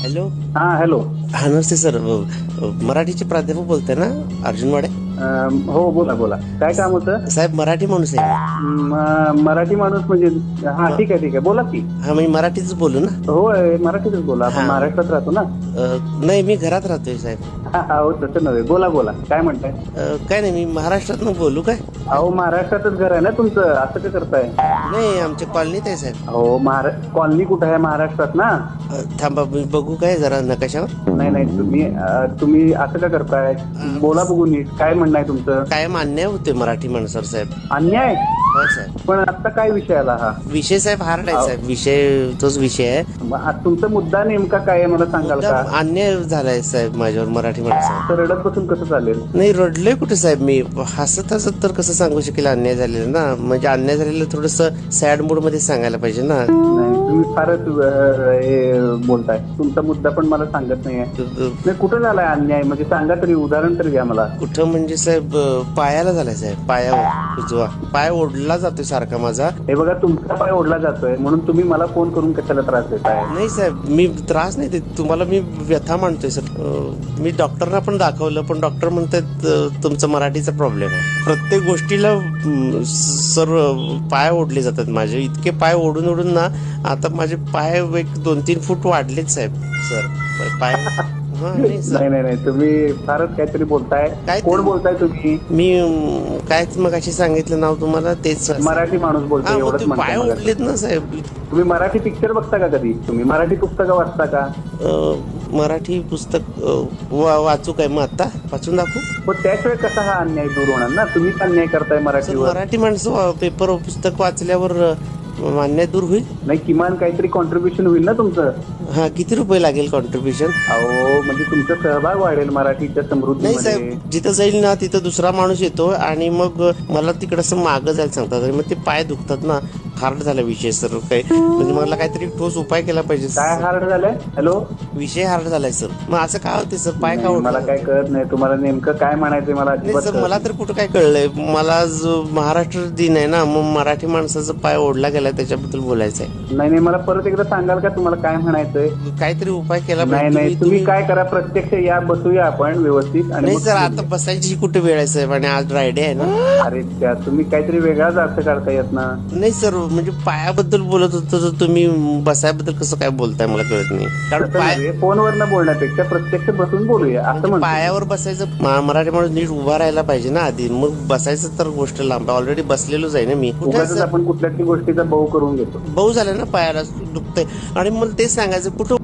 Hello. हा hello. हा नमस्ते sir. मराठीचे प्राध्यापक बोलताय ना, अर्जुन वाडे? हो बोला बोला, काय काम होतं? साहेब मराठी माणूस आहे मराठी माणूस म्हणजे हा ठीक आहे बोला की. हा म्हणजे मराठीच बोलू ना. होय मराठीतच बोला, आपण हा. महाराष्ट्रात राहतो ना. नाही मी घरात राहतोय साहेब. हा हो तसं नव्हे, बोला बोला काय म्हणताय. काय नाही, मी महाराष्ट्रात बोलू काय? अहो महाराष्ट्रातच घर आहे ना तुमचं, असं काय करताय? नाही आमच्या कॉलनीत आहे साहेब. हो कॉलनी कुठं आहे महाराष्ट्रात ना? थांबा मी बघू काय जरा नकाशावर. नाही नाही तुम्ही असं का करताय? बोला बघू नीट, काय म्हणणं आहे तुमचं? कायम अन्याय होते मराठी माणसावर साहेब. अन्याय? हो साहेब. पण आता काय विषय आला हा? विषय साहेब हार्ड आहे साहेब, विषय तोच विषय आहे. तुमचा मुद्दा नेमका काय आहे मला सांगाल का? अन्याय झालाय साहेब माझ्यावर मराठी माणसावर. तर रडत बसून कसं चालेल? नाही रडलोय कुठे साहेब, मी हसत हसत तर कसं सांगू शकेल अन्याय झालेला ना. म्हणजे अन्याय झालेलं थोडस सॅड मूड मध्ये सांगायला पाहिजे ना. नाही तुम्ही फारच हे बोलताय, तुमचा मुद्दा पण मला सांगत नाहीये. कुठं झालाय अन्याय म्हणजे सांगा तरी, उदाहरण तरी घ्या मला. कुठं म्हणजे साहेब पायाला झालाय साहेब, पायावर उजवा पाय ओढला जातोय सारखा माझा. हे बघा तुमचा पाय ओढला जातोय म्हणून तुम्ही मला फोन करून कशाला त्रास देताय? नाही साहेब मी त्रास नाही देत तुम्हाला, मी व्यथा मांडतोय सर. मी डॉक्टरना पण दाखवलं पण डॉक्टर म्हणतात तुमचा मराठीचा प्रॉब्लेम आहे. प्रत्येक गोष्टीला सर पाय ओढले जातात माझे, इतके पाय ओढून ओढून ना आता माझे पाय 2-3 फूट वाढलेत साहेब. सर पाय नाही नाही नाही तुम्ही फारच काहीतरी बोलताय. काय कोण बोलताय तुम्ही? मी काय मग अशी सांगितलं नाव तुम्हाला, तेच मराठी माणूस बोलतोय एवढंच पाय म्हणताय. ओढलेत ना साहेब. तुम्ही मराठी पिक्चर बघता का कधी? तुम्ही मराठी पुस्तकं वाचता का? मराठी पुस्तक वाचू काय मग आता वाचून दाखवू? पण त्याशिवाय कसा हा अन्याय दूर होणार ना? तुम्हीच अन्याय करताय मराठीवर. मराठी माणसं पेपर पुस्तक वाचल्यावर अन्याय दूर होईल? नाही किमान काहीतरी कॉन्ट्रीब्युशन होईल ना तुमचं. हा किती रुपये लागेल कॉन्ट्रीब्युशन? अहो म्हणजे तुमचा सहभाग वाढेल मराठीच्या नाही समृद्धीमध्ये. साहेब जिथं जाईल ना तिथं दुसरा माणूस येतो आणि मग मला तिकडं असं मागं जायला सांगतात आणि मग ते पाय दुखतात ना. हार्ड झाला विषय सर, काही म्हणजे मला काहीतरी ठोस उपाय केला पाहिजे. काय हार्ड झालंय? हॅलो. विषय हार्ड झालाय सर. मग असं काय होते सर, पाय का ओढला? मला काय कळत नाही तुम्हाला नेमकं काय म्हणायचंय मला अजिबात सर. मला तर कुठं काय कळलंय, मला जो महाराष्ट्र दिन आहे ना, मग मराठी माणसाचा पाय ओढला गेलाय त्याच्याबद्दल बोलायचं आहे. नाही नाही मला परत एकदा सांगाल का तुम्हाला काय म्हणायचंय? काहीतरी उपाय केला नाही नाही तुम्ही काय करा, प्रत्यक्ष या बसूया आपण व्यवस्थित. आणि नाही सर आता बसायची कुठे वेळ आहे साहेब, आणि आज फ्रायडे आहे ना. अरे त्या तुम्ही काहीतरी वेगळाच अर्थ काढता येत ना. नाही सर म्हणजे पायाबद्दल बोलत होतो तर तुम्ही बसायबद्दल कसं काय बोलताय मला कळत नाही. कारण फोनवर न बोलण्यापेक्षा प्रत्यक्ष बसून बोलूया असं म्हणतो. पायावर बसायचं, मराठी माणूस नीट उभा राहायला पाहिजे ना आधी, मग बसायचं तर गोष्ट लांब. ऑलरेडी बसलेलोच आहे ना मी. आपण कुठल्या गोष्टीचा बहु करून घेतो. बहु झालं ना, पायाला दुखतंय आणि मला तेच सांगायचं कुठं